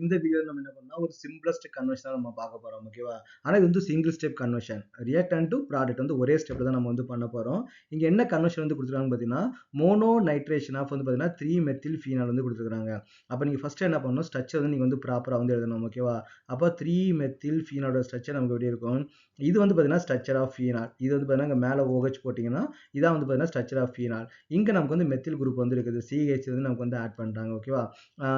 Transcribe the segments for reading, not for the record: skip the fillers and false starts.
இந்த வீடியோ நம்ம என்ன பண்ணா ஒரு சிம்பிளஸ்ட் கன்வர்ஷன் நம்ம பார்க்க போறோம். ஓகேவா? ஆனா இது வந்து single step conversion. Reactant to product வந்து ஒரே ஸ்டெப்ல தான் நம்ம வந்து பண்ண போறோம். இங்க என்ன கன்வர்ஷன் வந்து குடுத்துருக்காங்கன்னு பார்த்தீங்கன்னா, மோனோ நைட்ரேஷன் ஆஃப் வந்து பார்த்தீங்கன்னா 3 மெத்தில் ஃபீனால் வந்து குடுத்துருக்காங்க. அப்ப நீங்க ஃபர்ஸ்ட் என்ன பண்ணணும், ஸ்ட்ரக்சர் வந்து நீங்க வந்து ப்ராப்பரா வந்து எழுதணும். ஓகேவா? அப்ப 3 மெத்தில் ஃபீனாலோட ஸ்ட்ரக்சர் நமக்கு எப்படி இருக்கும்? இது வந்து பார்த்தீங்கன்னா ஸ்ட்ரக்சர் ஆஃப் ஃபீனால். இது வந்து பார்த்தீங்கன்னா இங்க மேல OH போட்டீங்கன்னா, இதான் வந்து பார்த்தீங்கன்னா ஸ்ட்ரக்சர் ஆஃப் ஃபீனால். இங்க நமக்கு வந்து மெத்தில் குரூப் வந்து இருக்குது. CH வந்து நமக்கு வந்து ஆட் பண்றாங்க. ஓகேவா?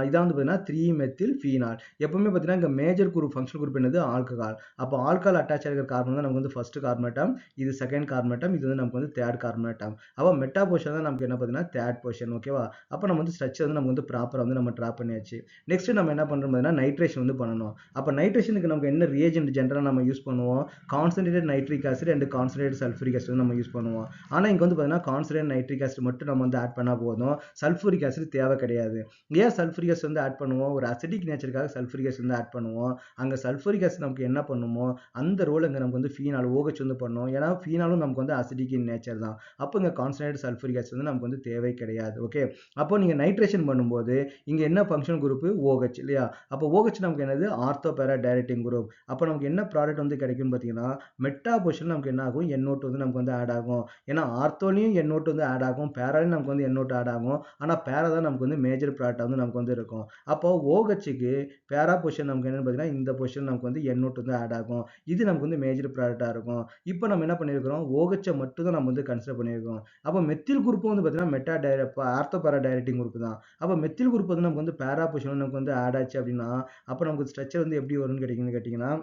இதான் வந்து பார்த்தீங்கன்னா 3 மெத்தில் ஃபீனால். எப்பவுமே பார்த்தீங்கன்னா இங்க மேஜர் குரூப் ஃபங்க்ஷனல் குரூப் என்னது ஆல்கஹால். அப்போ ஆல்கஹால் அட்டாச் ஆகிற கார்பன் தான் நமக்கு வந்து ஃபர்ஸ்ட் கார்பன் ஆட்டம், இது செகண்ட் கார்பன் ஆட்டம், இது வந்து நமக்கு வந்து தேர்ட் கார்பன் ஆட்டம். அப்போ மெட்டா பொசிஷன் தான் நமக்கு என்ன பார்த்தீங்கன்னா தேர்ட் பொசிஷன். ஓகேவா? அப்போ நம்ம வந்து ஸ்ட்ரக்சர் வந்து நம்ம வந்து ப்ராப்பரா வந்து நம்ம ட்ரா பண்ணியாச்சு. நெக்ஸ்ட் நம்ம என்ன பண்றோம் பார்த்தீங்கன்னா நைட்ரேஷன் வந்து பண்ணணும். அப்போ நைட்ரேஷனுக்கு நமக்கு என்ன ரியேஜென்ட் ஜென்ரலா நம்ம யூஸ் பண்ணுவோம்? Concentrated nitric acid and concentrated sulphuric acid வந்து நம்ம யூஸ் பண்ணுவோம். ஆனா இங்க வந்து பார்த்தீங்கன்னா கான்சன்ட்ரேட்டட் நைட்ரிக் ஆசிட் மட்டும் நம்ம வந்து ஆட் பண்ணா போதும். சல்ஃபூரிக் ஆசிட் தேவை கிடையாது. ஏன் சல்ஃபூரிக் ஆசிட் வந்து ஆட் பண்ணுவோம்? ஒரு அசிடிக் நேச்சருக்காக சல்ஃபூரிக் ஆசிட் வந்து ஆட் பண்ணுவோம். அங்க சல்ஃபூரிக் ஆசிட் நமக்கு என்ன பண்ணுமோ அந்த ரோல் அங்க நமக்கு வந்து ஃபீனால் OH வந்து பண்ணும். ஏன்னா ஃபீனாலும் நமக்கு வந்து அசிடிக் இன் நேச்சர் தான். அப்போ இங்க கான்சன்ட்ரேட்டட் சல்ஃபூரிக் ஆசிட் வந்து நமக்கு வந்து தேவை கிடையாது. ஓகே. அப்போ நீங்க நைட்ரேஷன் பண்ணும்போது இங்க என்ன ஃபங்க்ஷனல் குரூப் OH இல்லையா? அப்போ OH நமக்கு என்னது ஆர்த்தோ பேரா டைரக்டிங் குரூப். அப்போ நமக்கு என்ன ப்ராடக்ட் வந்து கிடைக்கும்னு பார்த்தீங்கன்னா மெட்டா பொசிஷன் நமக்கு என்ன ஆகும்? NO2 வந்து நமக்கு வந்து ஆட் ஆகும். ஏன்னா ஆர்த்தோலையும் NO2 வந்து ஆட் ஆகும், பேராலையும் நமக்கு வந்து NO2 ஆட் ஆகும். ஆனா பேரா தான் நமக்கு வந்து மேஜர் ப்ராடக்ட் வந்து நமக்கு வந்து இருக்கும். அப்போ OHக்கு பேரா பொசிஷன் நமக்கு என்னன்னு பார்த்தீங்கன்னா இந்த பொசிஷன் நமக்கு வந்து NO2 வந்து ஆட் ஆகும். இது நமக்கு வந்து மேஜர் ப்ராடக்டா இருக்கும். இப்போ நம்ம என்ன பண்ணியிருக்கிறோம்? OH மட்டும் தான் நம்ம வந்து கன்சிடர் பண்ணியிருக்கோம். அப்போ மெத்தில் குரூப்பும் வந்து பார்த்தீங்கன்னா ஆர்த்தோ பேரா டைரக்டிங் குரூப் தான். அப்போ மெத்தில் குரூப் வந்து நமக்கு வந்து பேரா பொசிஷன் நமக்கு வந்து ஆட் ஆச்சு அப்படின்னா அப்போ நமக்கு ஸ்ட்ரக்சர் வந்து எப்படி வரும்னு கேட்டீங்கன்னா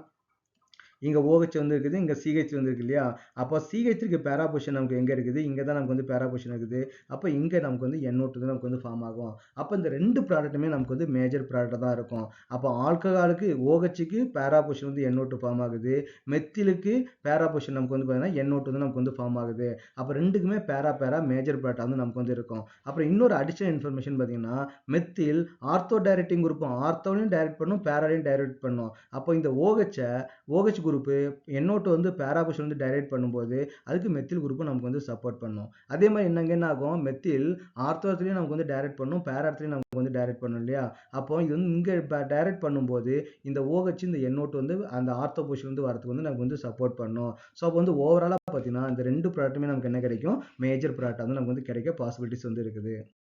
இங்க OH வந்து இருக்குது, இங்க CH வந்து இருக்கு இல்லையா? அப்போ CH பேரா பொசிஷன் நமக்கு எங்க இருக்குது? இங்க தான் நமக்கு வந்து பேரா பொசிஷன் இருக்குது. அப்போ இங்க நமக்கு வந்து NO2 தான் நமக்கு வந்து ஃபார்ம் ஆகும். அப்போ இந்த 2 ப்ராடக்ட்டுமே நமக்கு வந்து மேஜர் ப்ராடக்ட்டா தான் இருக்கும். அப்போ ஆல்கஹாலுக்கு OHக்கு பேரா பொசிஷன் வந்து NO2 ஃபார்ம் ஆகுது. மெத்திலுக்கு பேரா பொசிஷன் நமக்கு வந்து பார்த்தீங்கன்னா NO2 தான் நமக்கு வந்து ஃபார்ம் ஆகுது. அப்போ 2க்குமே பேரா மேஜர் ப்ராடக்ட்டா வந்து நமக்கு வந்து இருக்கும். அப்புறம் இன்னொரு அடிஷனல் இன்ஃபர்மேஷன் பார்த்தீங்கன்னா, மெத்தில் ஆர்த்தோ டைரக்டிங் குரூப்பும் ஆர்த்தோலையும் டைரக்ட் பண்ணும், பேராலையும் டைரக்ட் பண்ணும். அப்போ இந்த OH குரூப் NO2 வந்து பேரா பொசிஷன் வந்து டைரக்ட் பண்ணும்போது அதுக்கு மெத்தில் குரூப் நமக்கு வந்து சப்போர்ட் பண்ணும். அதே மாதிரி என்ன ஆகும்? மெத்தில் ஆர்த்தோத்திலையும் நமக்கு வந்து டைரக்ட் பண்ணும், பேராத்திலையும் நமக்கு வந்து டைரக்ட் பண்ணும் இல்லையா? அப்போ இது வந்து இங்க டைரக்ட் பண்ணும்போது இந்த OH இந்த NO2 வந்து அந்த ஆர்த்தோ பொசிஷன் வந்து வரதுக்கு வந்து நமக்கு வந்து சப்போர்ட் பண்ணும். ஸோ அப்போ வந்து ஓவராலா பார்த்தீங்கன்னா இந்த 2 ப்ராடக்ட்டுமே நமக்கு என்ன கிடைக்கும்? மேஜர் ப்ராடக்ட்டா வந்து நமக்கு வந்து கிடைக்க பாசிபிலிட்டிஸ் வந்து இருக்குது.